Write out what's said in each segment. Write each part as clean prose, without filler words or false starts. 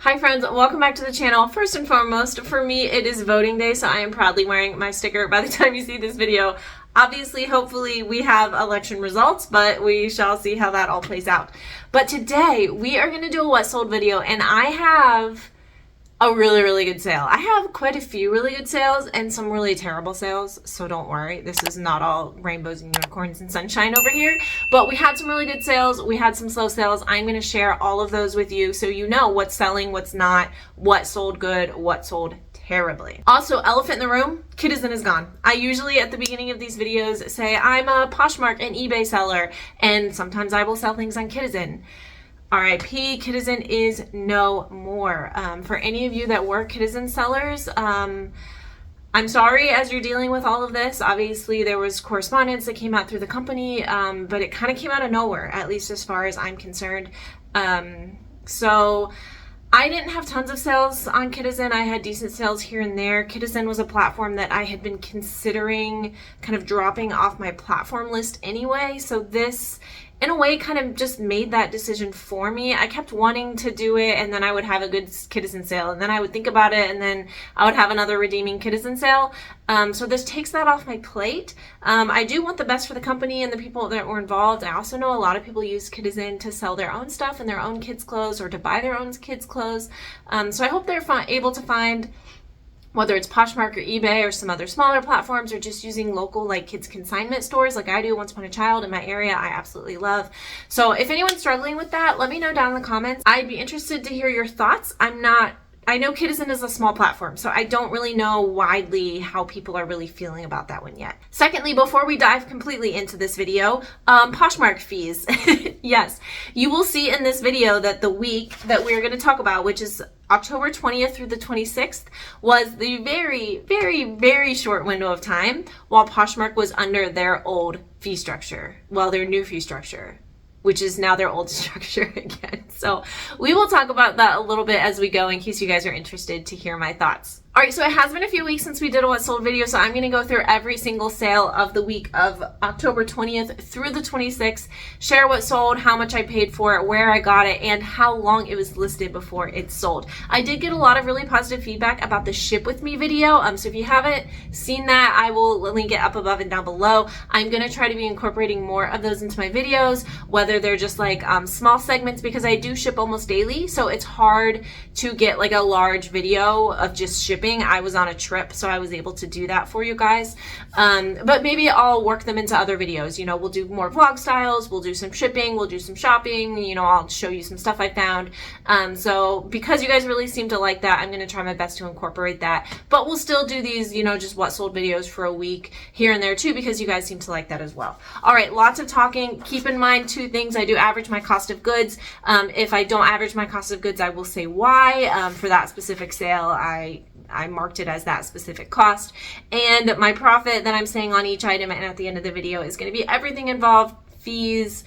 Hi friends, welcome back to the channel. First and foremost, for me, it is voting day, so I am proudly wearing my sticker by the time you see this video. Obviously, hopefully, we have election results, but we shall see how that all plays out. But today, we are going to do a what sold video, and I have a really good sale. I have quite a few really good sales and some really terrible sales, so don't worry. This is not all rainbows and unicorns and sunshine over here, but we had some really good sales. We had some slow sales. I'm going to share all of those with you so you know what's selling, what's not, what sold good, what sold terribly. Also, elephant in the room, Kitizen is gone. I usually at the beginning of these videos say I'm a Poshmark and eBay seller, and sometimes I will sell things on Kitizen. RIP, Kitizen is no more. For any of you that were Kitizen sellers, I'm sorry as you're dealing with all of this. Obviously, there was correspondence that came out through the company, but it kind of came out of nowhere, at least as far as I'm concerned. So I didn't have tons of sales on Kitizen. I had decent sales here and there. Kitizen was a platform that I had been considering kind of dropping off my platform list anyway. So this, in a way, kind of just made that decision for me. I kept wanting to do it, and then I would have a good Kitizen sale, and then I would think about it, and then I would have another redeeming Kitizen sale. So this takes that off my plate. I do want the best for the company and the people that were involved. I also know a lot of people use Kitizen to sell their own stuff and their own kids' clothes, or to buy their own kids' clothes. So I hope they're able to find, whether it's Poshmark or eBay or some other smaller platforms, or just using local like kids consignment stores like I do, Once Upon a Child in my area, I absolutely love. So if anyone's struggling with that, let me know down in the comments. I'd be interested to hear your thoughts. I know Kitizen is a small platform, so I don't really know widely how people are really feeling about that one yet. Secondly, before we dive completely into this video, Poshmark fees. Yes, you will see in this video that the week that we're going to talk about, which is October 20th through the 26th, was the very short window of time while Poshmark was under their old fee structure, well, their new fee structure, which is now their old structure again. So we will talk about that a little bit as we go, in case you guys are interested to hear my thoughts. All right, so it has been a few weeks since we did a what sold video, so I'm going to go through every single sale of the week of October 20th through the 26th, share what sold, how much I paid for it, where I got it, and how long it was listed before it sold. I did get a lot of really positive feedback about the ship with me video, so if you haven't seen that, I will link it up above and down below. I'm going to try to be incorporating more of those into my videos, whether they're just like small segments, because I do ship almost daily, so it's hard to get like a large video of just shipping. I was on a trip, so I was able to do that for you guys. But maybe I'll work them into other videos. You know, we'll do more vlog styles, we'll do some shipping, we'll do some shopping, you know, I'll show you some stuff I found. So because you guys really seem to like that, I'm going to try my best to incorporate that. But we'll still do these, you know, just what sold videos for a week here and there too, because you guys seem to like that as well. All right, lots of talking. Keep in mind two things. I do average my cost of goods. If I don't average my cost of goods, I will say why. For that specific sale, I marked it as that specific cost, and my profit that I'm saying on each item and at the end of the video is going to be everything involved: fees,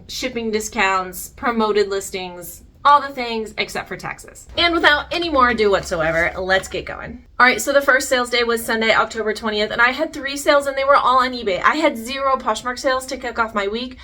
shipping discounts, promoted listings, all the things except for taxes. And without any more ado whatsoever, let's get going. All right, so the first sales day was Sunday, October 20th, and I had 3 sales and they were all on eBay. I had 0 Poshmark sales to kick off my week,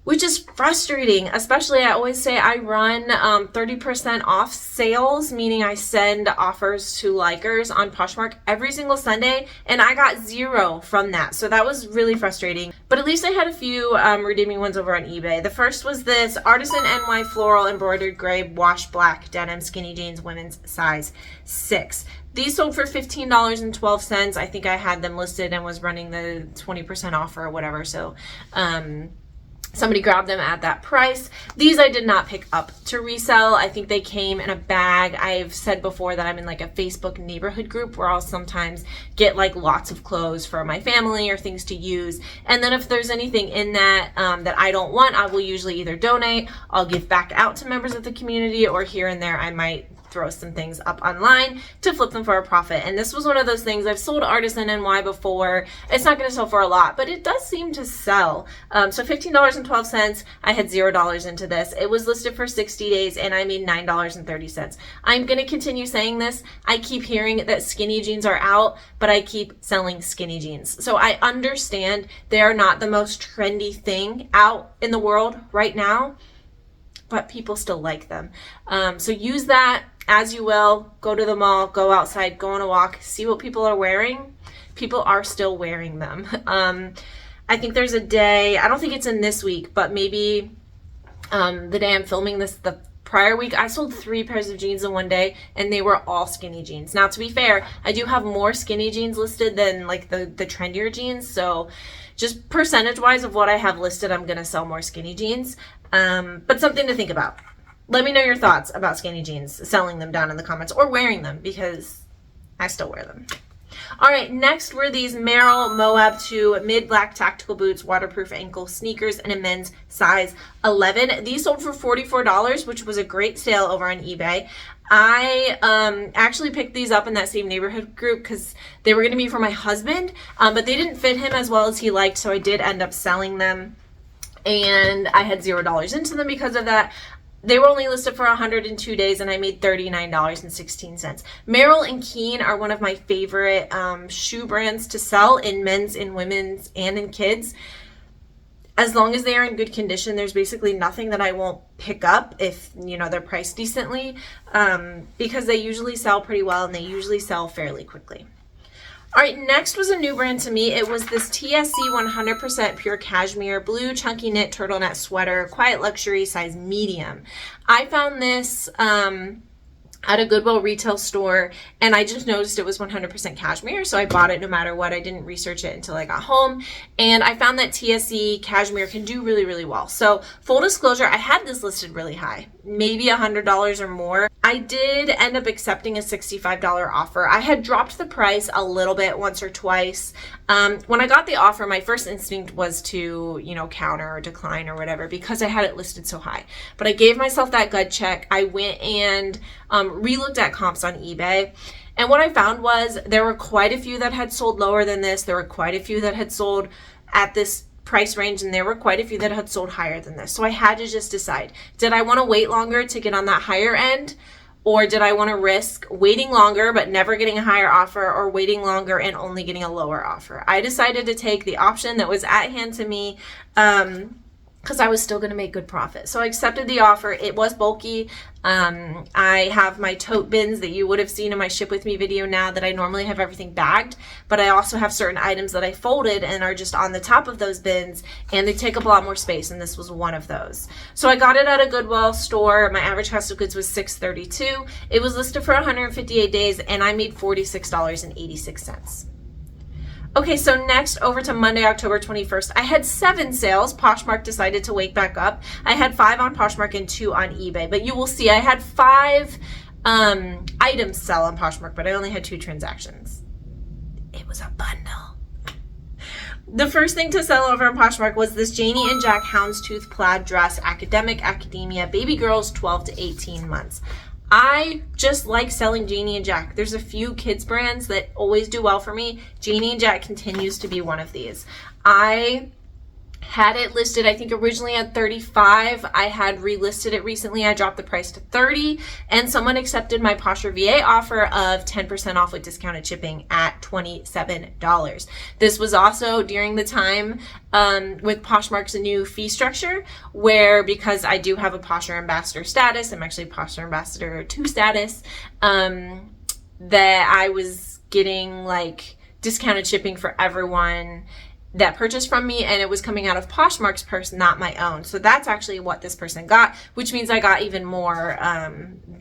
which is frustrating. Especially, I always say I run 30% off sales, meaning I send offers to likers on Poshmark every single Sunday, and I got 0 from that. So that was really frustrating. But at least I had a few redeeming ones over on eBay. The first was this Artisan NY Floral Embroidered Gray Wash Black Denim Skinny Jeans Women's Size 6. These sold for $15.12. I think I had them listed and was running the 20% offer or whatever. So, somebody grabbed them at that price. These I did not pick up to resell. I think they came in a bag. I've said before that I'm in like a Facebook neighborhood group where I'll sometimes get like lots of clothes for my family or things to use. And then if there's anything in that that I don't want, I will usually either donate, I'll give back out to members of the community, or here and there I might throw some things up online to flip them for a profit. And this was one of those things. I've sold Artisan NY before. It's not going to sell for a lot, but it does seem to sell. So $15.12. I had $0 into this. It was listed for 60 days and I made $9.30. I'm going to continue saying this. I keep hearing that skinny jeans are out, but I keep selling skinny jeans. So I understand they are not the most trendy thing out in the world right now. but people still like them. So use that as you will. Go to the mall, go outside, go on a walk, see what people are wearing. People are still wearing them. I think there's a day, I don't think it's in this week, but maybe the day I'm filming this, the prior week, I sold 3 pairs of jeans in one day, and they were all skinny jeans. Now, to be fair, I do have more skinny jeans listed than like the trendier jeans. So just percentage wise of what I have listed, I'm going to sell more skinny jeans. But something to think about. Let me know your thoughts about skinny jeans, selling them down in the comments, or wearing them, because I still wear them. All right, next were these Merrell Moab 2 mid-black tactical boots, waterproof ankle sneakers, in a men's size 11. These sold for $44, which was a great sale over on eBay. I actually picked these up in that same neighborhood group because they were going to be for my husband, but they didn't fit him as well as he liked, so I did end up selling them, and I had $0 into them because of that. They were only listed for 102 days, and I made $39.16. Merrell and Keen are one of my favorite shoe brands to sell in men's, in women's, and in kids. As long as they are in good condition, there's basically nothing that I won't pick up if, you know, they're priced decently, because they usually sell pretty well, and they usually sell fairly quickly. All right, next was a new brand to me. It was this TSC 100% pure cashmere blue chunky knit turtleneck sweater, quiet luxury, size medium. I found this at a Goodwill retail store, and I just noticed it was 100% cashmere, so I bought it no matter what. I didn't research it until I got home, and I found that TSC cashmere can do really, really well. So full disclosure, I had this listed really high, maybe $100 or more. I did end up accepting a $65 offer. I had dropped the price a little bit once or twice. When I got the offer, my first instinct was to, you know, counter or decline or whatever, because I had it listed so high. But I gave myself that gut check. I went and re-looked at comps on eBay. And what I found was there were quite a few that had sold lower than this. There were quite a few that had sold at this price range, and there were quite a few that had sold higher than this. So I had to just decide, did I want to wait longer to get on that higher end, or did I want to risk waiting longer but never getting a higher offer, or waiting longer and only getting a lower offer? I decided to take the option that was at hand to me, because I was still going to make good profit. So I accepted the offer. It was bulky. I have my tote bins that you would have seen in my ship with me video now, that I normally have everything bagged, but I also have certain items that I folded and are just on the top of those bins, and they take up a lot more space, and this was one of those. So I got it at a Goodwill store. My average cost of goods was $632. It was listed for 158 days, and I made $46.86. Okay, so next, over to Monday, October 21st, I had 7 sales. Poshmark decided to wake back up. I had 5 on Poshmark and 2 on eBay, but you will see I had 5 items sell on Poshmark, but I only had 2 transactions. It was a bundle. The first thing to sell over on Poshmark was this Janie and Jack houndstooth plaid dress, academia, baby girls 12 to 18 months. I just like selling Janie and Jack. There's a few kids brands that always do well for me. Janie and Jack continues to be one of these. I had it listed, I think originally at $35. I had relisted it recently. I dropped the price to $30, and someone accepted my Posher VA offer of 10% off with discounted shipping at $27. This was also during the time with Poshmark's new fee structure, where, because I do have a Posher ambassador status, I'm actually Posher ambassador 2 status, that I was getting like discounted shipping for everyone that purchased from me, and it was coming out of Poshmark's purse, not my own. So that's actually what this person got, which means I got even more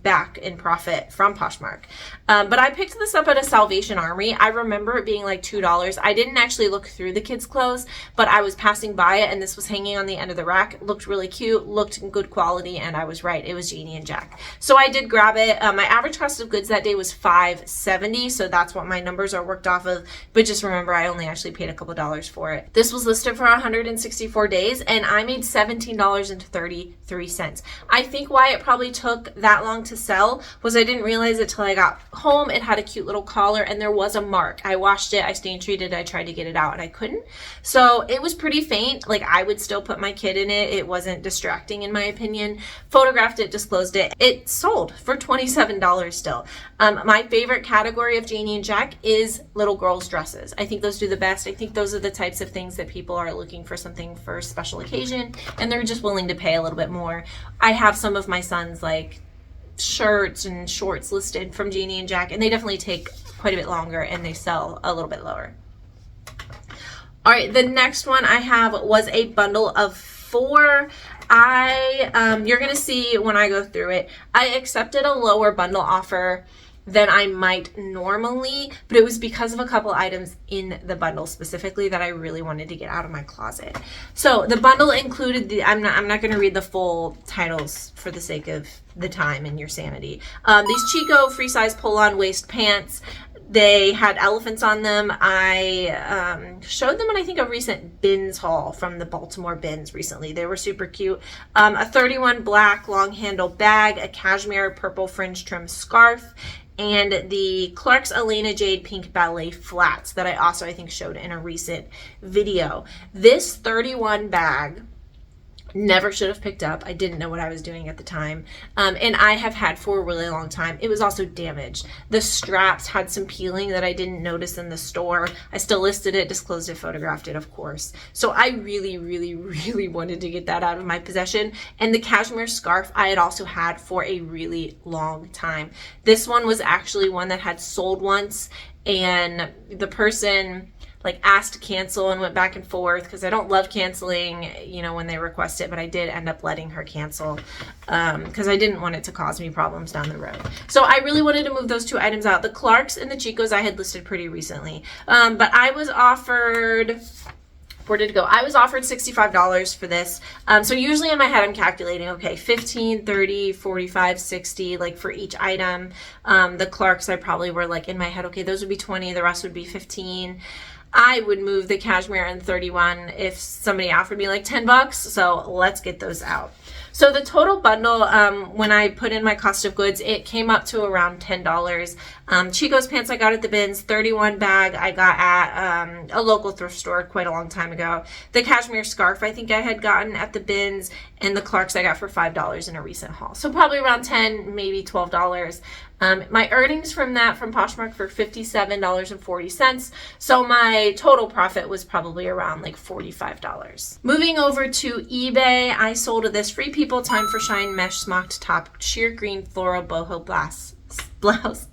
back in profit from Poshmark. But I picked this up at a Salvation Army. I remember it being like $2. I didn't actually look through the kids' clothes, but I was passing by it, and this was hanging on the end of the rack. It looked really cute, looked in good quality, and I was right. It was Janie and Jack. So I did grab it. My average cost of goods that day was $570, so that's what my numbers are worked off of. But just remember, I only actually paid a couple dollars for it. This was listed for 164 days, and I made $17.33. I think why it probably took that long to sell was I didn't realize it till I got home. It had a cute little collar, and there was a mark. I washed it, I stain treated, I tried to get it out, and I couldn't. So it was pretty faint. Like, I would still put my kid in it. It wasn't distracting in my opinion. Photographed it, disclosed it. It sold for $27 still. My favorite category of Janie and Jack is little girls dresses. I think those do the best. I think those are the types types of things that people are looking for something for a special occasion and they're just willing to pay a little bit more. I have some of my son's like shirts and shorts listed from Janie and Jack, and they definitely take quite a bit longer and they sell a little bit lower. All right, the next one I have was a bundle of 4. You're gonna see when I go through it, I accepted a lower bundle offer than I might normally, but it was because of a couple items in the bundle specifically that I really wanted to get out of my closet. So the bundle included I'm not going to read the full titles for the sake of the time and your sanity. These Chico free size pull-on waist pants. They had elephants on them. I showed them in, I think, a recent bins haul from the Baltimore bins recently. They were super cute. A 31 black long handle bag, a cashmere purple fringe trim scarf, and the Clark's Elena Jade pink ballet flats that I also, I think, showed in a recent video. This 31 bag never should have picked up. I didn't know what I was doing at the time. And I have had for a really long time. It was also damaged. The straps had some peeling that I didn't notice in the store. I still listed it, disclosed it, photographed it, of course. So I really, really, really wanted to get that out of my possession. And the cashmere scarf I had also had for a really long time. This one was actually one that had sold once, and the person like asked to cancel and went back and forth because I don't love canceling, you know, when they request it, but I did end up letting her cancel because I didn't want it to cause me problems down the road. So I really wanted to move those 2 items out. The Clarks and the Chicos I had listed pretty recently, but I was offered, where did it go? I was offered $65 for this. So usually in my head, I'm calculating, okay, 15, 30, 45, 60, like for each item. The Clarks, I probably were like in my head, okay, those would be 20, the rest would be 15. I would move the cashmere and 31 if somebody offered me like 10 bucks. So let's get those out. So the total bundle, when I put in my cost of goods, it came up to around $10. Chico's pants I got at the bins, 31 bag I got at a local thrift store quite a long time ago. The cashmere scarf I think I had gotten at the bins, and the Clarks I got for $5 in a recent haul. So probably around $10, maybe $12. My earnings from that from Poshmark for $57.40. So my total profit was probably around like $45. Moving over to eBay, I sold this Free People Time for Shine mesh smocked top sheer green floral boho blouse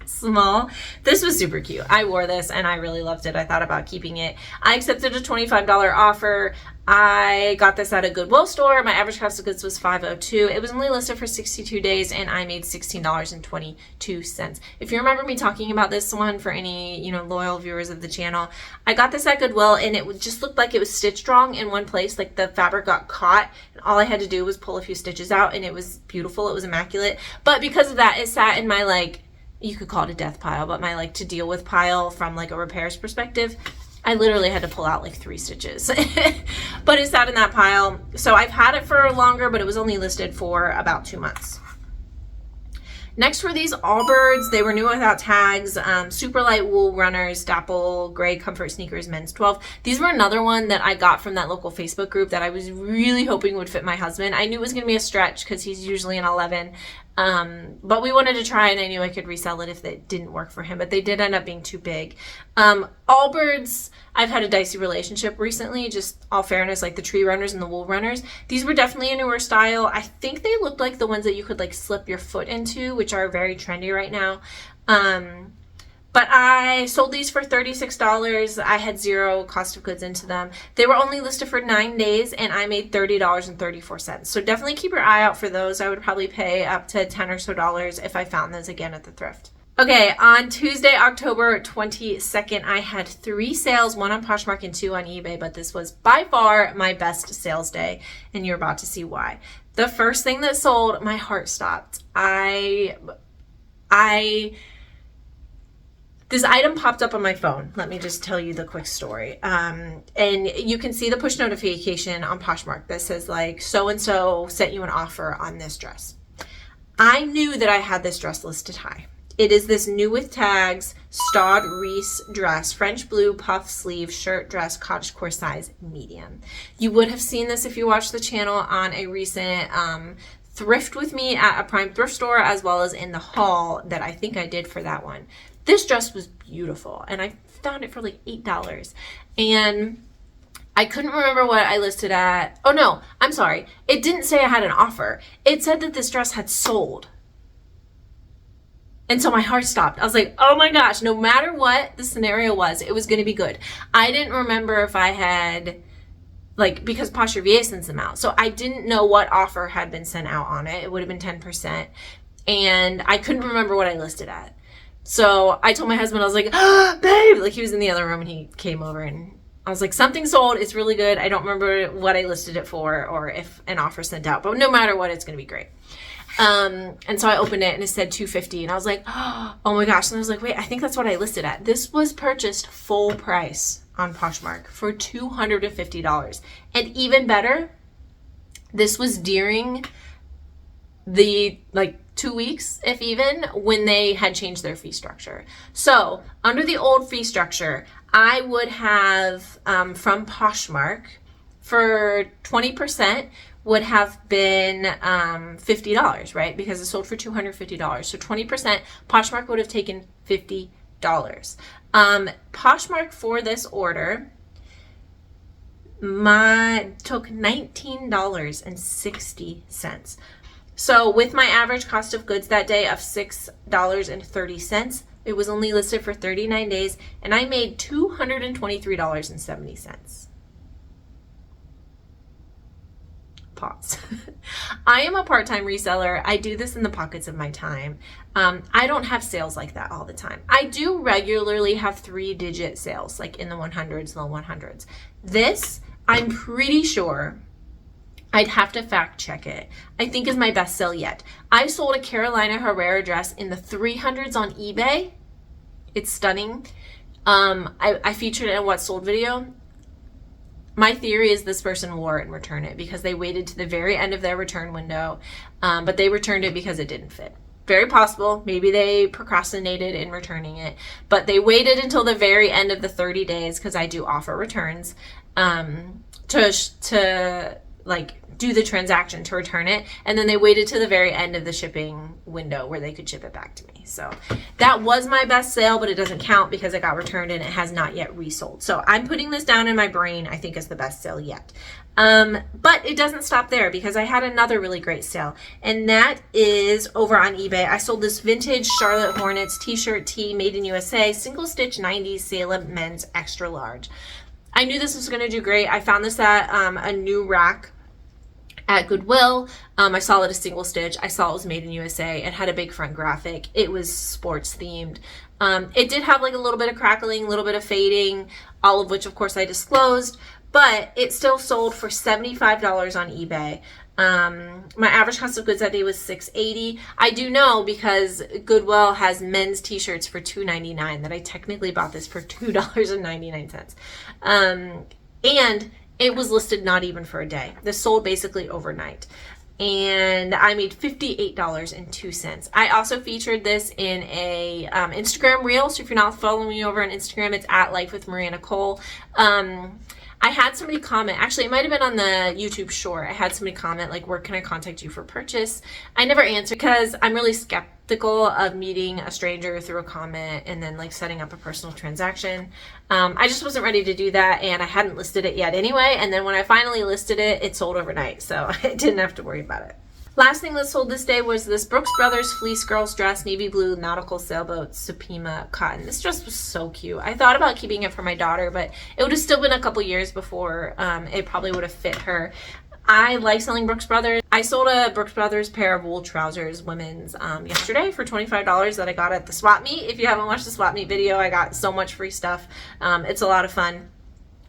small. This was super cute. I wore this and I really loved it. I thought about keeping it. I accepted a $25 offer. I got this at a Goodwill store. My average cost of goods was $5.02. It was only listed for 62 days and I made $16.22. If you remember me talking about this one for any, you know, loyal viewers of the channel, I got this at Goodwill and it just looked like it was stitched wrong in one place. Like the fabric got caught and all I had to do was pull a few stitches out and it was beautiful. It was immaculate. But because of that, it sat in my, like, you could call it a death pile, but my like to deal with pile from like a repairs perspective. I literally had to pull out like 3 stitches, but it sat in that pile. So I've had it for longer, but it was only listed for about 2 months. Next were these Allbirds. They were new without tags, super light wool runners, dapple gray comfort sneakers, men's 12. These were another one that I got from that local Facebook group that I was really hoping would fit my husband. I knew it was going to be a stretch because he's usually an 11. But we wanted to try, and I knew I could resell it if it didn't work for him, but they did end up being too big. Allbirds, I've had a dicey relationship recently, just all fairness, like the tree runners and the wool runners. These were definitely a newer style. I think they looked like the ones that you could like slip your foot into, which are very trendy right now. But I sold these for $36. I had 0 cost of goods into them. They were only listed for 9 days and I made $30.34. So definitely keep your eye out for those. I would probably pay up to $10 or so if I found those again at the thrift. Okay, on Tuesday, October 22nd, I had 3 sales, 1 on Poshmark and 2 on eBay, but this was by far my best sales day, and you're about to see why. The first thing that sold, my heart stopped. This item popped up on my phone. Let me just tell you the quick story. And you can see the push notification on Poshmark that says like, so-and-so sent you an offer on this dress. I knew that I had this dress listed high. It is this new with tags, Staud Reese dress, French blue puff sleeve shirt dress, cottagecore size, medium. You would have seen this if you watched the channel on a recent thrift with me at a prime thrift store, as well as in the haul that I think I did for that one. This dress was beautiful and I found it for like $8. And I couldn't remember what I listed at. Oh no, I'm sorry. It didn't say I had an offer. It said that this dress had sold. And so my heart stopped. I was like, oh my gosh, no matter what the scenario was, it was going to be good. I didn't remember if I had, like, because Posture VA sends them out. So I didn't know what offer had been sent out on it. It would have been 10%. And I couldn't remember what I listed at. So I told my husband, I was like, oh, babe, like he was in the other room and he came over and I was like, something sold. It's really good. I don't remember what I listed it for or if an offer sent out, but no matter what, it's going to be great. And so I opened it and it said $250 and I was like, oh my gosh. And I was like, wait, I think that's what I listed at. This was purchased full price on Poshmark for $250. And even better, this was during the 2 weeks, if even, when they had changed their fee structure. So under the old fee structure, I would have from Poshmark for 20% would have been $50, right? Because it sold for $250. So 20%, Poshmark would have taken $50. Poshmark for this order took $19.60. So with my average cost of goods that day of $6.30, it was only listed for 39 days and I made $223.70. Pause. I am a part-time reseller. I do this in the pockets of my time. I don't have sales like that all the time. I do regularly have 3-digit sales, like in the 100s, low 100s. This, I'm pretty sure, I'd have to fact check it, I think is my best sale yet. I sold a Carolina Herrera dress in the 300s on eBay. It's stunning. I featured it in a What Sold video. My theory is this person wore it and returned it because they waited to the very end of their return window, but they returned it because it didn't fit. Very possible. Maybe they procrastinated in returning it, but they waited until the very end of the 30 days because I do offer returns to do the transaction to return it, and then they waited to the very end of the shipping window where they could ship it back to me. So that was my best sale, but it doesn't count because it got returned and it has not yet resold. So I'm putting this down in my brain, I think is the best sale yet. But it doesn't stop there because I had another really great sale, and that is over on eBay. I sold this vintage Charlotte Hornets t-shirt tee made in USA, single stitch 90s Salem men's extra large. I knew this was going to do great. I found this at a new rack at Goodwill. I saw it a single stitch. I saw it was made in USA. It had a big front graphic. It was sports themed. It did have like a little bit of crackling, a little bit of fading, all of which of course I disclosed, but it still sold for $75 on eBay. My average cost of goods that day was $6.80. I do know because Goodwill has men's t-shirts for $2.99 that I technically bought this for $2.99. And it was listed not even for a day. This sold basically overnight. And I made $58.02. I also featured this in a Instagram reel. So if you're not following me over on Instagram, it's at Life with MariaNicole. I had somebody comment, actually it might have been on the YouTube short. I had somebody comment like, where can I contact you for purchase? I never answered because I'm really skeptical of meeting a stranger through a comment and then like setting up a personal transaction. I just wasn't ready to do that, and I hadn't listed it yet anyway. And then when I finally listed it, it sold overnight, so I didn't have to worry about it. Last thing that sold this day was this Brooks Brothers Fleece Girls dress, navy blue, nautical sailboat, Supima cotton. This dress was so cute. I thought about keeping it for my daughter, but it would have still been a couple years before it probably would have fit her. I like selling Brooks Brothers. I sold a Brooks Brothers pair of wool trousers, women's, yesterday for $25 that I got at the swap meet. If you haven't watched the swap meet video, I got so much free stuff. It's a lot of fun.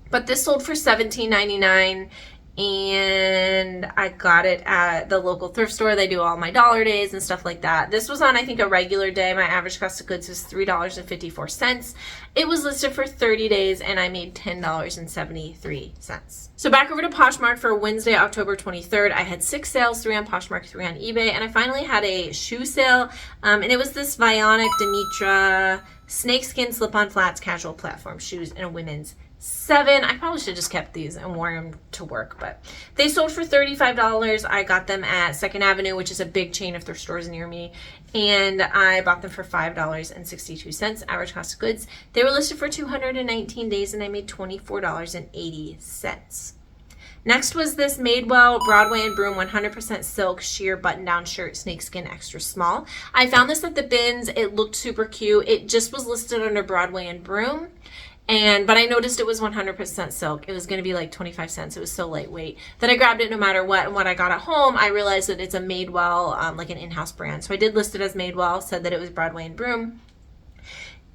But this sold for $17.99. And I got it at the local thrift store. They do all my dollar days and stuff like that. This was on, I think, a regular day. My average cost of goods was $3.54. It was listed for 30 days, and I made $10.73. So back over to Poshmark for Wednesday, October 23rd. I had 6 sales, 3 on Poshmark, 3 on eBay, and I finally had a shoe sale, and it was this Vionic Denitra snakeskin slip-on flats casual platform shoes in a women's 7. I probably should have just kept these and worn them to work, but they sold for $35. I got them at 2nd Avenue, which is a big chain of thrift stores near me, and I bought them for $5.62 average cost of goods. They were listed for 219 days, and I made $24.80. Next was this Madewell Broadway and Broom 100% silk sheer button-down shirt, snakeskin extra small. I found this at the bins. It looked super cute. It just was listed under Broadway and Broom. But I noticed it was 100% silk. It was going to be like 25 cents. It was so lightweight that I grabbed it no matter what. And when I got it home, I realized that it's a Madewell, like an in-house brand. So I did list it as Madewell, said that it was Broadway and Broom.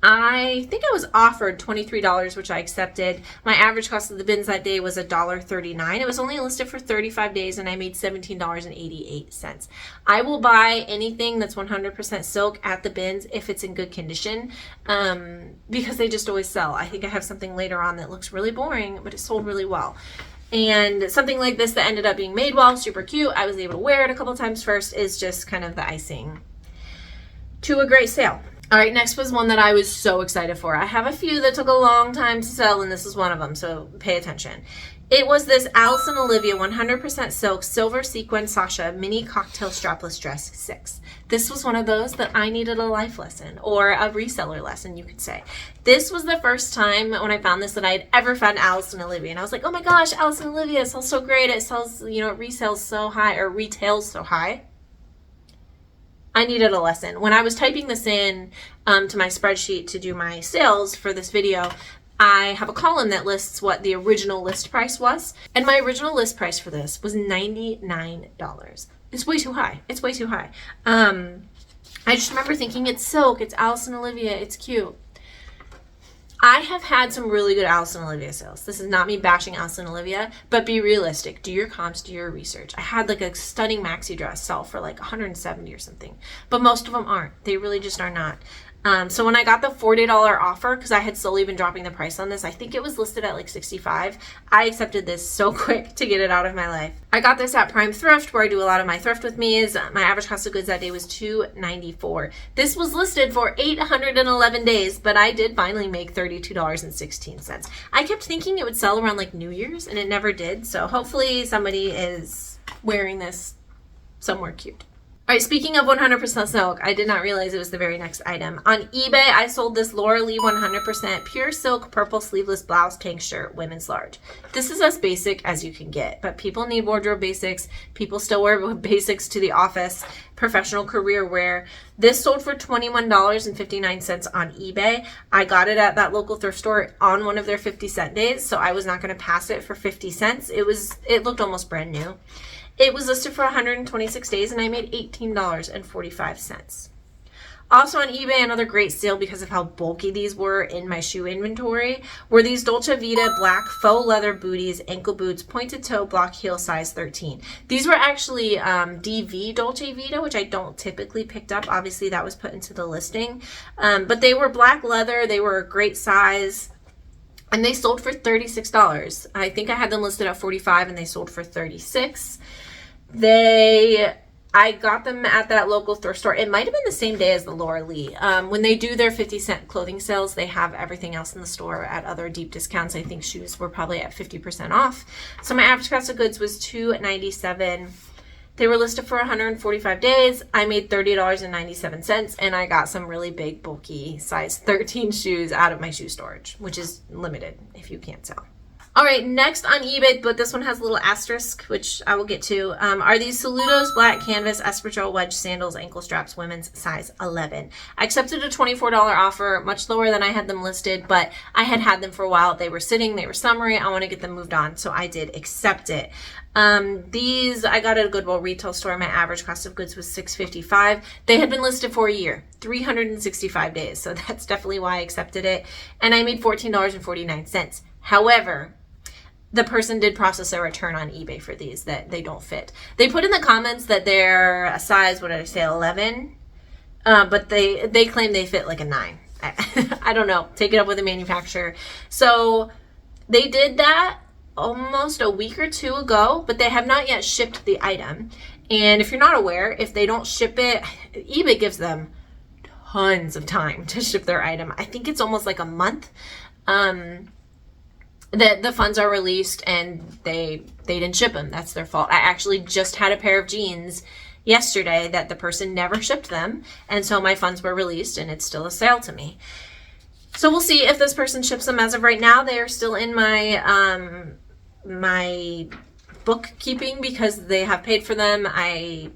I think I was offered $23, which I accepted. My average cost of the bins that day was $1.39. It was only listed for 35 days, and I made $17.88. I will buy anything that's 100% silk at the bins if it's in good condition, because they just always sell. I think I have something later on that looks really boring, but it sold really well. And something like this that ended up being Madewell, super cute. I was able to wear it a couple times first, is just kind of the icing to a great sale. All right, next was one that I was so excited for. I have a few that took a long time to sell, and this is one of them, so pay attention. It was this Alice and Olivia 100% silk silver sequin Sasha mini cocktail strapless dress 6. This was one of those that I needed a life lesson, or a reseller lesson, you could say. This was the first time when I found this that I had ever found Alice and Olivia, and I was like, oh my gosh, Alice and Olivia sells so great. It sells, it resells so high, or retails so high. I needed a lesson. When I was typing this in to my spreadsheet to do my sales for this video, I have a column that lists what the original list price was. And my original list price for this was $99. It's way too high. It's way too high. I just remember thinking, it's silk, it's Alice and Olivia, it's cute. I have had some really good Alice and Olivia sales. This is not me bashing Alice and Olivia, but be realistic. Do your comps, do your research. I had like a stunning maxi dress sell for like $170 or something, but most of them aren't. They really just are not. So when I got the $40 offer, because I had slowly been dropping the price on this, I think it was listed at like $65. I accepted this so quick to get it out of my life. I got this at Prime Thrift, where I do a lot of my thrift with me. My average cost of goods that day was $294. This was listed for 811 days, but I did finally make $32.16. I kept thinking it would sell around like New Year's, and it never did. So hopefully somebody is wearing this somewhere cute. All right, speaking of 100% silk, I did not realize it was the very next item. On eBay, I sold this Laura Lee 100% pure silk purple sleeveless blouse tank shirt, women's large. This is as basic as you can get, but people need wardrobe basics. People still wear basics to the office, professional career wear. This sold for $21.59 on eBay. I got it at that local thrift store on one of their 50-cent days, so I was not going to pass it for 50 cents. It looked almost brand new. It was listed for 126 days, and I made $18.45. Also on eBay, another great sale because of how bulky these were in my shoe inventory, were these Dolce Vita black faux leather booties, ankle boots, pointed toe, block heel, size 13. These were actually DV Dolce Vita, which I don't typically pick up. Obviously, that was put into the listing. But they were black leather. They were a great size. And they sold for $36. I think I had them listed at $45, and they sold for $36. I got them at that local thrift store. It might have been the same day as the Laura Lee. When they do their 50-cent clothing sales, they have everything else in the store at other deep discounts. I think shoes were probably at 50% off. So my average cost of goods was $297. They were listed for 145 days. I made $30.97, and I got some really big, bulky size 13 shoes out of my shoe storage, which is limited if you can't sell. All right, next on eBay, but this one has a little asterisk, which I will get to, are these Saludos black canvas espadrille wedge sandals, ankle straps, women's size 11. I accepted a $24 offer, much lower than I had them listed, but I had them for a while. They were sitting, they were summery. I want to get them moved on, so I did accept it. These I got at a Goodwill retail store. My average cost of goods was $655. They had been listed for a year, 365 days, so that's definitely why I accepted it, and I made $14.49. However, the person did process a return on eBay for these that they don't fit. They put in the comments that they're a size, what did I say, 11? But they claim they fit like a 9. I don't know. Take it up with the manufacturer. So they did that almost a week or two ago, but they have not yet shipped the item. And if you're not aware, if they don't ship it, eBay gives them tons of time to ship their item. I think it's almost like a month. that the funds are released and they didn't ship them. That's their fault. I actually just had a pair of jeans yesterday that the person never shipped them, and so my funds were released and it's still a sale to me. So we'll see if this person ships them. As of right now, they are still in my my bookkeeping because they have paid for them. I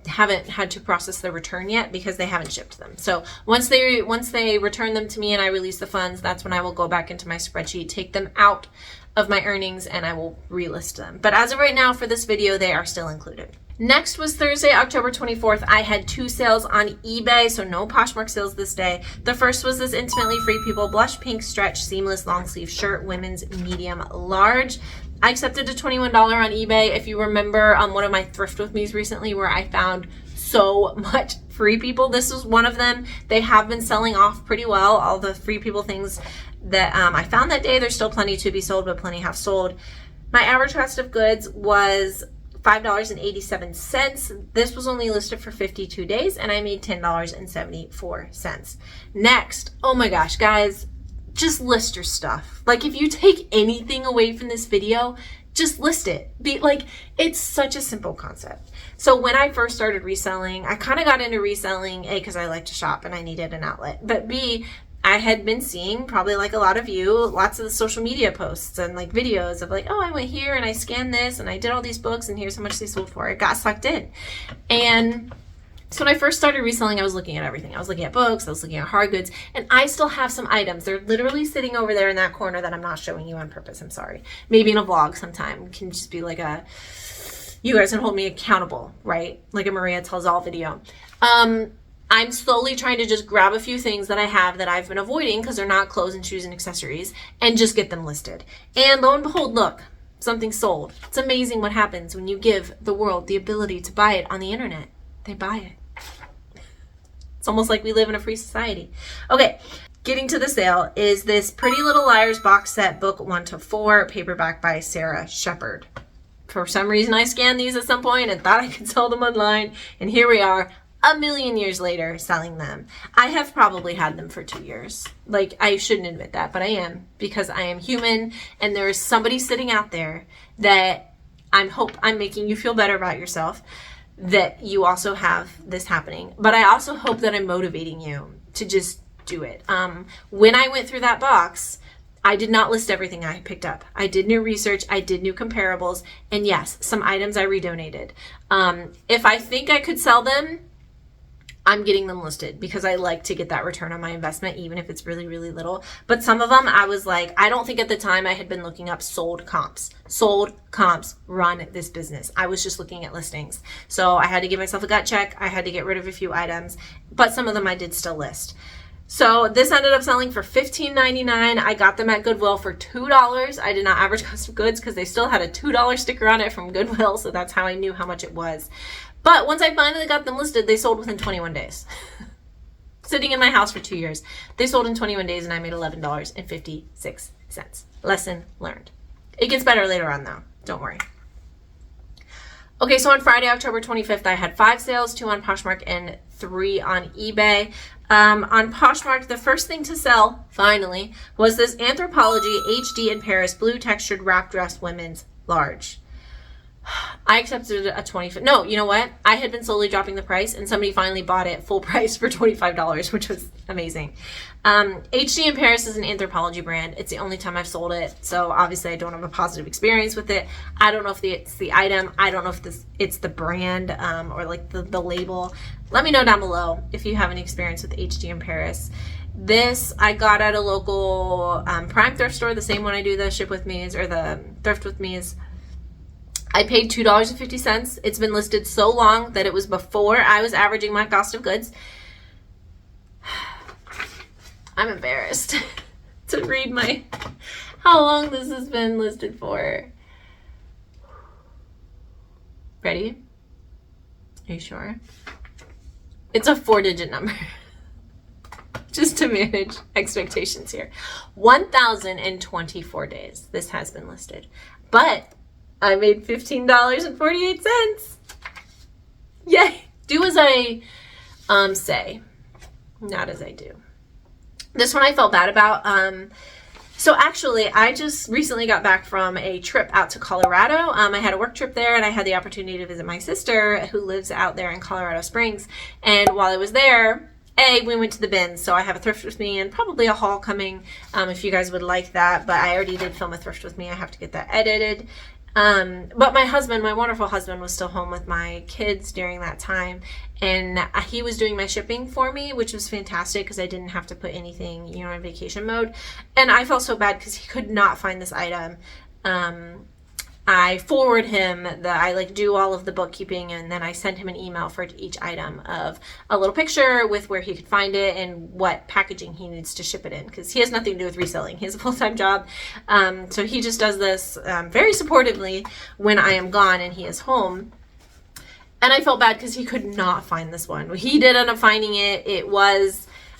haven't had to process the return yet because they haven't shipped them. So once they return them to me and I release the funds, that's when I will go back into my spreadsheet, take them out of my earnings, and I will relist them. But as of right now, for this video, they are still included. Next was Thursday, October 24th. I had 2 sales on eBay, so no Poshmark sales this day. The first was this Intimately Free People Blush Pink Stretch Seamless Long Sleeve Shirt, women's medium large. I accepted a $21 on eBay. If you remember one of my thrift with me's recently where I found so much Free People, this was one of them. They have been selling off pretty well, all the Free People things that I found that day. There's still plenty to be sold, but plenty have sold. My average cost of goods was $5.87. This was only listed for 52 days and I made $10.74. Next, oh my gosh, guys, just list your stuff. Like, if you take anything away from this video, just list it. It's such a simple concept. So when I first started reselling, I kind of got into reselling, A, because I like to shop and I needed an outlet, but B, I had been seeing, probably like a lot of you, lots of the social media posts and like videos of like, oh, I went here and I scanned this and I did all these books and here's how much they sold for. It got sucked in. And so when I first started reselling, I was looking at everything. I was looking at books, I was looking at hard goods, and I still have some items. They're literally sitting over there in that corner that I'm not showing you on purpose. I'm sorry. Maybe in a vlog sometime. It can just be like you guys can hold me accountable, right? Like a Maria Tells All video. I'm slowly trying to just grab a few things that I have that I've been avoiding because they're not clothes and shoes and accessories and just get them listed. And lo and behold, look, something sold. It's amazing what happens when you give the world the ability to buy it on the internet. They buy it. It's almost like we live in a free society. Okay, getting to the sale is this Pretty Little Liars box set, book 1-4, paperback by Sarah Shepard. For some reason, I scanned these at some point and thought I could sell them online, and here we are, a million years later, selling them. I have probably had them for 2 years. Like, I shouldn't admit that, but I am, because I am human, and there is somebody sitting out there that I'm making you feel better about yourself, that you also have this happening. But I also hope that I'm motivating you to just do it. When I went through that box, I did not list everything I picked up. I did new research, I did new comparables, and yes, some items I redonated. If I think I could sell them, I'm getting them listed because I like to get that return on my investment, even if it's really, really little. But some of them, I was like, I don't think at the time I had been looking up sold comps. Sold comps run this business. I was just looking at listings. So I had to give myself a gut check. I had to get rid of a few items, but some of them I did still list. So this ended up selling for $15.99. I got them at Goodwill for $2. I did not average cost of goods because they still had a $2 sticker on it from Goodwill. So that's how I knew how much it was. But once I finally got them listed, they sold within 21 days. Sitting in my house for 2 years. They sold in 21 days and I made $11.56. Lesson learned. It gets better later on though. Don't worry. Okay, so on Friday, October 25th, I had 5 sales, 2 on Poshmark and 3 on eBay. On Poshmark, the first thing to sell, finally, was this Anthropologie HD in Paris blue textured wrap dress women's large. I accepted a $25. No, you know what? I had been slowly dropping the price and somebody finally bought it full price for $25, which was amazing. HD in Paris is an Anthropologie brand. It's the only time I've sold it. So obviously I don't have a positive experience with it. I don't know if it's the item. I don't know if it's the brand or like the label. Let me know down below if you have any experience with HD in Paris. This I got at a local Prime thrift store, the same one I do the ship with me's or the thrift with me's. I paid $2.50. It's been listed so long that it was before I was averaging my cost of goods. I'm embarrassed to read how long this has been listed for. Ready? Are you sure? It's a 4-digit number. Just to manage expectations here. 1,024 days this has been listed. But I made $15.48. Yay! Do as I say, not as I do. This one I felt bad about. So actually, I just recently got back from a trip out to Colorado. I had a work trip there, and I had the opportunity to visit my sister who lives out there in Colorado Springs. And while I was there, we went to the bins. So I have a thrift with me and probably a haul coming if you guys would like that. But I already did film a thrift with me. I have to get that edited. But my husband, my wonderful husband, was still home with my kids during that time, and he was doing my shipping for me, which was fantastic because I didn't have to put anything, you know, in vacation mode. And I felt so bad because he could not find this item. I forward him I like do all of the bookkeeping, and then I send him an email for each item of a little picture with where he could find it and what packaging he needs to ship it in, because he has nothing to do with reselling. He has a full-time job. So he just does this very supportively when I am gone and he is home. And I felt bad because he could not find this one. He did end up finding it.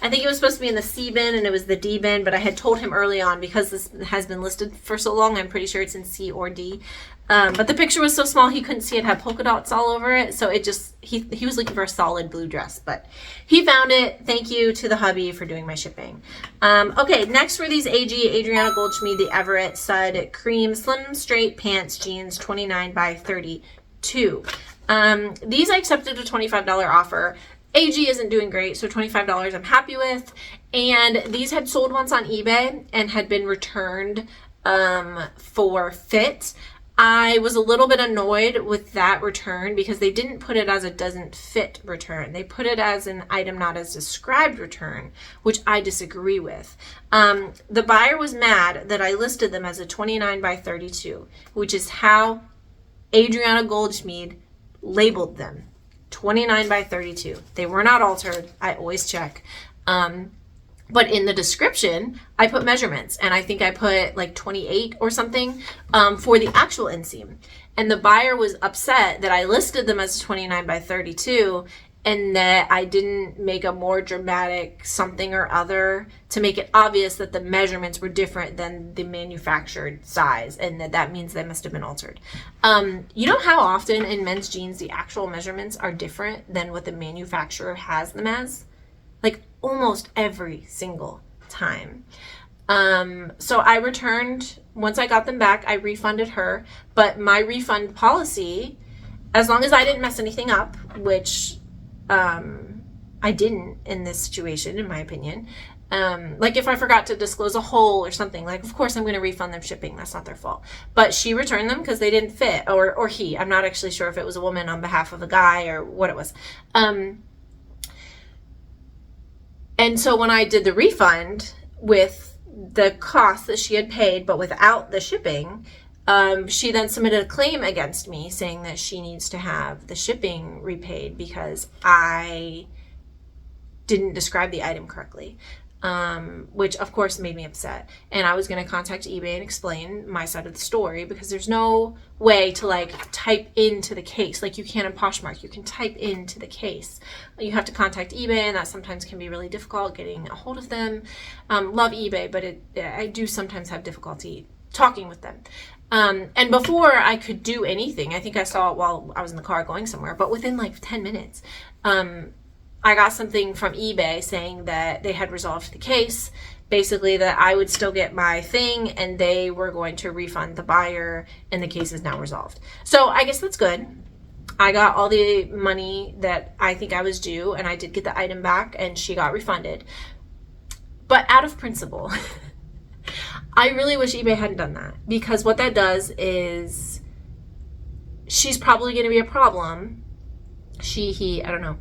I think it was supposed to be in the C bin and it was the D bin, but I had told him early on, because this has been listed for so long, I'm pretty sure it's in C or D. But the picture was so small he couldn't see it had polka dots all over it. So it just, he was looking for a solid blue dress, but he found it. Thank you to the hubby for doing my shipping. Okay, next were these Adriana Goldschmied, the Everett Sud Cream Slim Straight Pants Jeans 29 by 32. These I accepted a $25 offer. AG isn't doing great, so $25 I'm happy with. And these had sold once on eBay and had been returned for fit. I was a little bit annoyed with that return because they didn't put it as a doesn't fit return. They put it as an item not as described return, which I disagree with. The buyer was mad that I listed them as a 29 by 32, which is how Adriana Goldschmied labeled them. 29 by 32. They were not altered. I always check. But in the description, I put measurements, and I think I put like 28 or something for the actual inseam. And the buyer was upset that I listed them as 29 by 32 and that I didn't make a more dramatic something or other to make it obvious that the measurements were different than the manufactured size, and that means they must have been altered. You know how often in men's jeans the actual measurements are different than what the manufacturer has them as? Like almost every single time. So I returned, once I got them back, I refunded her, but my refund policy, as long as I didn't mess anything up, which I didn't in this situation, in my opinion. Like if I forgot to disclose a hole or something, like of course I'm going to refund them shipping. That's not their fault. But she returned them because they didn't fit, or he. I'm not actually sure if it was a woman on behalf of a guy or what it was. And so when I did the refund with the cost that she had paid, but without the shipping, she then submitted a claim against me saying that she needs to have the shipping repaid because I didn't describe the item correctly, which of course made me upset. And I was going to contact eBay and explain my side of the story because there's no way to like type into the case like you can in Poshmark. You can type into the case. You have to contact eBay, and that sometimes can be really difficult getting a hold of them. Love eBay, but I do sometimes have difficulty talking with them. And before I could do anything, I think I saw it while I was in the car going somewhere, but within like 10 minutes, I got something from eBay saying that they had resolved the case, basically that I would still get my thing and they were going to refund the buyer and the case is now resolved. So I guess that's good. I got all the money that I think I was due, and I did get the item back and she got refunded. But out of principle, I really wish eBay hadn't done that, because what that does is she's probably going to be a problem, he, I don't know,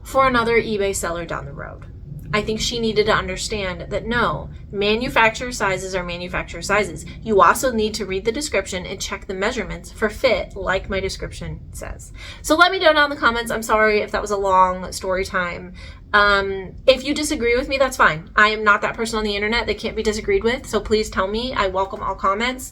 for another eBay seller down the road. I think she needed to understand that no, manufacturer sizes are manufacturer sizes. You also need to read the description and check the measurements for fit, like my description says. So let me know down in the comments. I'm sorry if that was a long story time. If you disagree with me, that's fine. I am not that person on the internet that can't be disagreed with, so please tell me. I welcome all comments.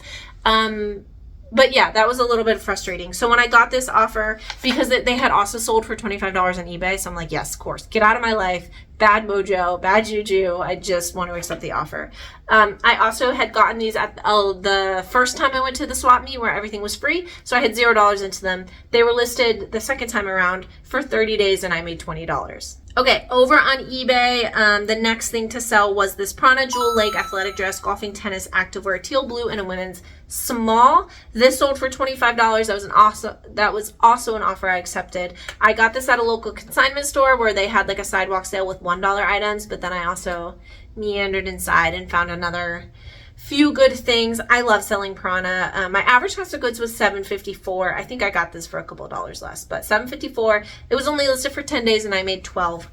But yeah, that was a little bit frustrating. So when I got this offer, because they had also sold for $25 on eBay, so I'm like, yes, of course, get out of my life. Bad mojo, bad juju. I just want to accept the offer. I also had gotten these at the first time I went to the swap meet where everything was free, so I had $0 into them. They were listed the second time around for 30 days and I made $20. Okay, over on eBay, the next thing to sell was this Prana Jewel Lake athletic dress, golfing, tennis, activewear, teal blue, and a women's small. This sold for $25. That was also an offer I accepted. I got this at a local consignment store where they had like a sidewalk sale with $1 items, but then I also meandered inside and found another few good things. I love selling Prana. My average cost of goods was $7.54. I think I got this for a couple of dollars less, but $7.54. It was only listed for 10 days and I made $12.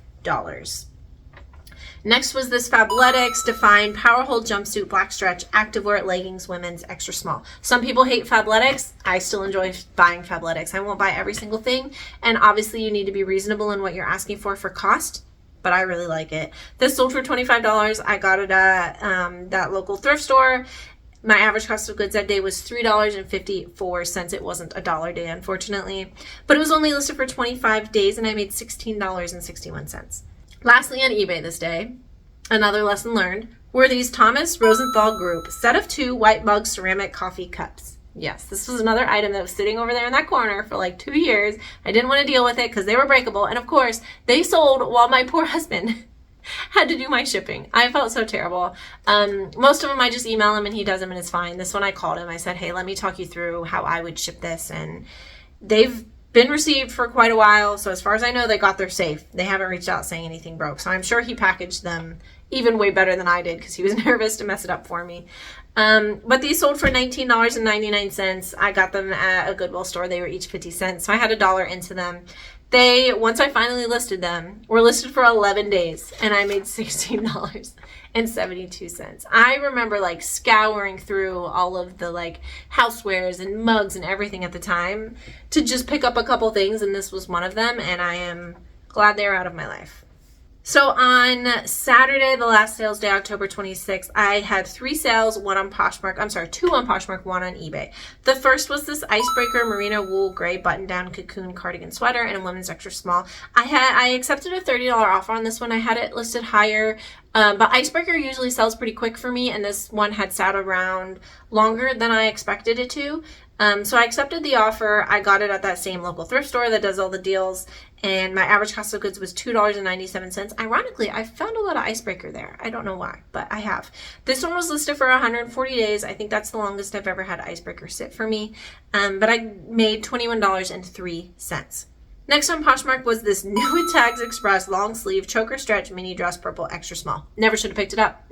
Next was this Fabletics Define Power Hold Jumpsuit Black Stretch Activewear Leggings Women's Extra Small. Some people hate Fabletics. I still enjoy buying Fabletics. I won't buy every single thing, and obviously you need to be reasonable in what you're asking for cost, but I really like it. This sold for $25. I got it at that local thrift store. My average cost of goods that day was $3.54. It wasn't a dollar day, unfortunately, but it was only listed for 25 days and I made $16.61. Lastly, on eBay this day, another lesson learned, were these Thomas Rosenthal Group set of 2 white mug ceramic coffee cups. Yes, this was another item that was sitting over there in that corner for like 2 years. I didn't want to deal with it because they were breakable. And of course, they sold while my poor husband had to do my shipping. I felt so terrible. Most of them, I just email him and he does them and it's fine. This one I called him. I said, hey, let me talk you through how I would ship this. And they've been received for quite a while. So as far as I know, they got there safe. They haven't reached out saying anything broke. So I'm sure he packaged them even way better than I did because he was nervous to mess it up for me. But these sold for $19.99. I got them at a Goodwill store. They were each 50 cents. So I had $1 into them. They, once I finally listed them, were listed for 11 days and I made $16.72. I remember like scouring through all of the like housewares and mugs and everything at the time to just pick up a couple things, and this was one of them, and I am glad they're out of my life. So on Saturday, the last sales day, October 26th, I had 3 sales, 2 on Poshmark, 1 on eBay. The first was this Icebreaker merino wool gray button-down cocoon cardigan sweater in a women's extra small. I accepted a $30 offer on this one. I had it listed higher, but Icebreaker usually sells pretty quick for me, and this one had sat around longer than I expected it to. So I accepted the offer. I got it at that same local thrift store that does all the deals, and my average cost of goods was $2.97. Ironically, I found a lot of Icebreaker there. I don't know why, but I have. This one was listed for 140 days. I think that's the longest I've ever had Icebreaker sit for me, but I made $21.03. Next on Poshmark was this new Tags Express long sleeve choker stretch mini dress purple extra small. Never should have picked it up.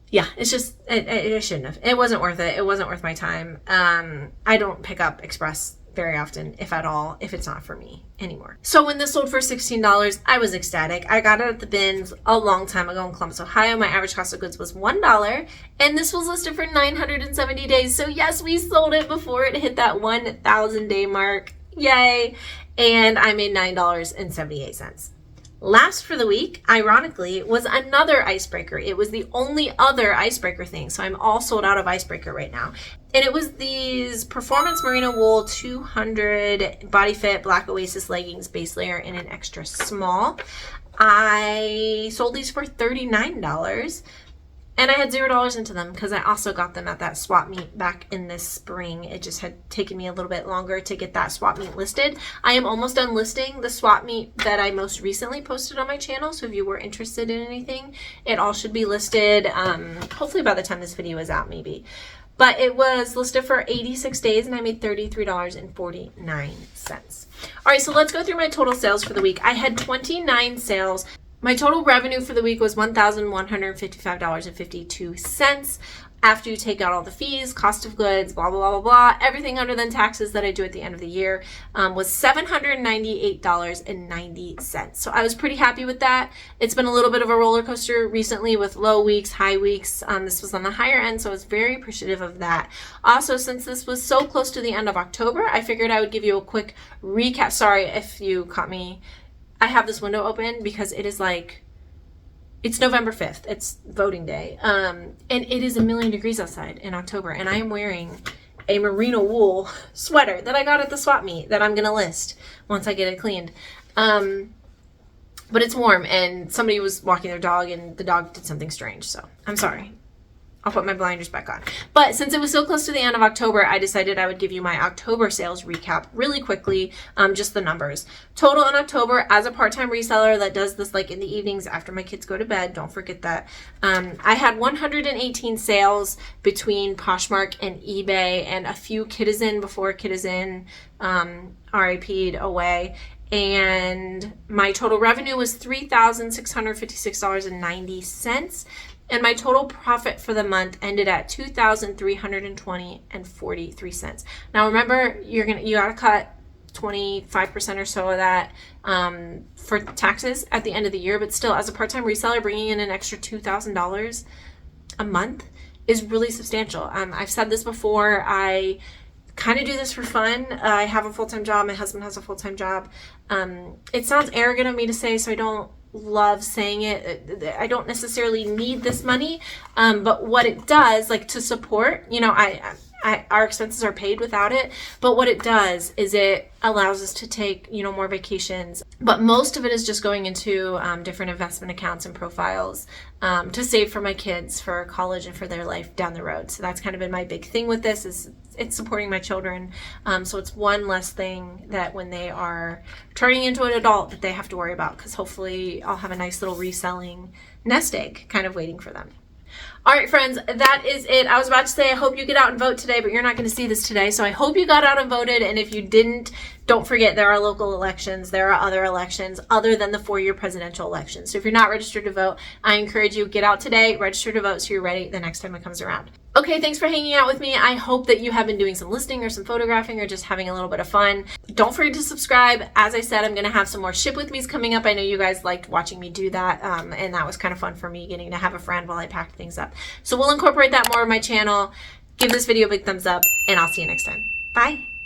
Yeah, it's just, I shouldn't have. It wasn't worth it. It wasn't worth my time. I don't pick up Express very often, if at all, if it's not for me anymore. So when this sold for $16, I was ecstatic. I got it at the bins a long time ago in Columbus, Ohio. My average cost of goods was $1, and this was listed for 970 days. So yes, we sold it before it hit that 1,000 day mark. Yay. And I made $9.78. Last for the week, ironically, was another Icebreaker. It was the only other Icebreaker thing, so I'm all sold out of Icebreaker right now. And it was these Performance Merino Wool 200 Body Fit Black Oasis Leggings base layer in an extra small. I sold these for $39. And I had $0 into them because I also got them at that swap meet back in this spring. It just had taken me a little bit longer to get that swap meet listed. I am almost done listing the swap meet that I most recently posted on my channel. So if you were interested in anything, it all should be listed. Hopefully by the time this video is out, maybe. But it was listed for 86 days and I made $33.49. All right, so let's go through my total sales for the week. I had 29 sales. My total revenue for the week was $1,155.52 after you take out all the fees, cost of goods, blah, blah, blah, blah, blah. Everything other than taxes that I do at the end of the year was $798.90. So I was pretty happy with that. It's been a little bit of a roller coaster recently with low weeks, high weeks. This was on the higher end, so I was very appreciative of that. Also, since this was so close to the end of October, I figured I would give you a quick recap. Sorry if you caught me. I have this window open because it is like, it's November 5th. It's voting day. And it is 1,000,000 degrees outside in October. And I am wearing a merino wool sweater that I got at the swap meet that I'm going to list once I get it cleaned. But it's warm and somebody was walking their dog and the dog did something strange. So I'm sorry. I'll put my blinders back on. But since it was so close to the end of October, I decided I would give you my October sales recap really quickly, just the numbers. Total in October, as a part-time reseller that does this like in the evenings after my kids go to bed, don't forget that, I had 118 sales between Poshmark and eBay and a few Kitizen before Kitizen RIP'd away. And my total revenue was $3,656.90. And my total profit for the month ended at $2,320.43. Now remember, you gotta cut 25% or so of that for taxes at the end of the year. But still, as a part-time reseller, bringing in an extra $2,000 a month is really substantial. I've said this before. I kind of do this for fun. I have a full-time job. My husband has a full-time job. It sounds arrogant of me to say, so I don't love saying it. I don't necessarily need this money, but what it does, like to support, you know, our expenses are paid without it, but what it does is it allows us to take, you know, more vacations, but most of it is just going into different investment accounts and profiles to save for my kids for college and for their life down the road. So that's kind of been my big thing with this, is it's supporting my children. So it's one less thing that when they are turning into an adult that they have to worry about, because hopefully I'll have a nice little reselling nest egg kind of waiting for them. All right, friends, that is it. I was about to say I hope you get out and vote today, but you're not going to see this today. So I hope you got out and voted. And if you didn't, don't forget there are local elections. There are other elections other than the 4-year presidential election. So if you're not registered to vote, I encourage you, get out today, register to vote so you're ready the next time it comes around. Okay, thanks for hanging out with me. I hope that you have been doing some listing or some photographing or just having a little bit of fun. Don't forget to subscribe. As I said, I'm going to have some more Ship With Me's coming up. I know you guys liked watching me do that, and that was kind of fun for me, getting to have a friend while I packed things up. So we'll incorporate that more in my channel. Give this video a big thumbs up, and I'll see you next time. Bye.